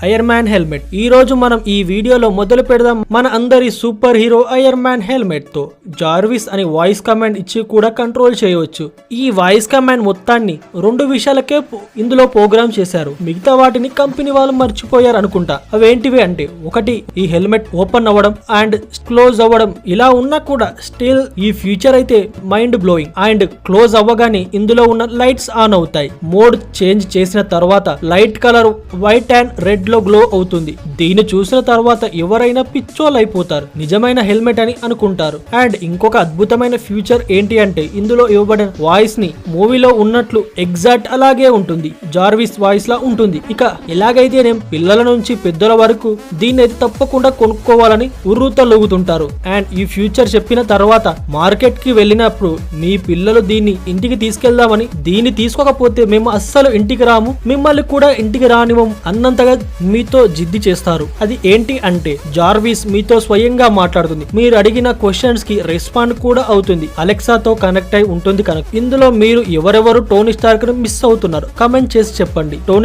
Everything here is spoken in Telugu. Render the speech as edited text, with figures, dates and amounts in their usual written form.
Iron man helmet. ఈ రోజు మనం ఈ వీడియోలో మొదలు పెడదాం మన అందరి super hero iron man helmet తో. జార్విస్ అని వాయిస్ కమాండ్ ఇచ్చి కూడా కంట్రోల్ చేయవచ్చు. ఈ వాయిస్ కమాండ్ మొత్తాన్ని 2 విషయాలకే ఇందులో ప్రోగ్రామ్ చేశారు. మిగతా వాటిని కంపెనీ వాళ్ళు మర్చిపోయారు అనుకుంటా. అవేంటివి అంటే, ఒకటి ఈ హెల్మెట్ ఓపెన్ అవ్వడం అండ్ క్లోజ్ అవ్వడం. ఇలా ఉన్నా కూడా స్టిల్ ఈ ఫ్యూచర్ అయితే మైండ్ బ్లోయింగ్. అండ్ క్లోజ్ అవ్వగానే ఇందులో ఉన్న లైట్స్ ఆన్ అవుతాయి. మోడ్ చేంజ్ చేసిన తర్వాత light colour white and red లో గ్లో అవుతుంది. దీన్ని చూసిన తర్వాత ఎవరైనా పిచ్చోల్ అయిపోతారు, నిజమైన హెల్మెట్ అని అనుకుంటారు. అండ్ ఇంకొక అద్భుతమైన ఫ్యూచర్ ఏంటి అంటే, ఇందులో ఇవ్వబడిన వాయిస్ ని మూవీలో ఉన్నట్లు ఎగ్జాక్ట్ అలాగే ఉంటుంది. జార్విస్ వాయిస్ లా ఉంటుంది. ఇక ఎలాగైతే నేను పిల్లల నుంచి పెద్దల వరకు దీన్ని అయితే తప్పకుండా కొనుక్కోవాలని ఉర్రూతలూగుతుంటారు. అండ్ ఈ ఫ్యూచర్ చెప్పిన తర్వాత మార్కెట్ కి వెళ్ళినప్పుడు మీ పిల్లలు దీన్ని ఇంటికి తీసుకెళ్దామని, దీన్ని తీసుకోకపోతే మేము అస్సలు ఇంటికి రాము, మిమ్మల్ని కూడా ఇంటికి రానివ్వం అన్నంతగా మీతో జిద్ది చేస్తారు. అది ఏంటి అంటే, జార్విస్ మీతో స్వయంగా మాట్లాడుతుంది. మీరు అడిగిన క్వశ్చన్స్ కి రెస్పాండ్ కూడా అవుతుంది. అలెక్సాతో కనెక్ట్ అయి ఉంటుంది కనుక. ఇందులో మీరు ఎవరెవరు టోనీ స్టార్క్ ను మిస్ అవుతున్నారు కమెంట్ చేసి చెప్పండి. టోనీ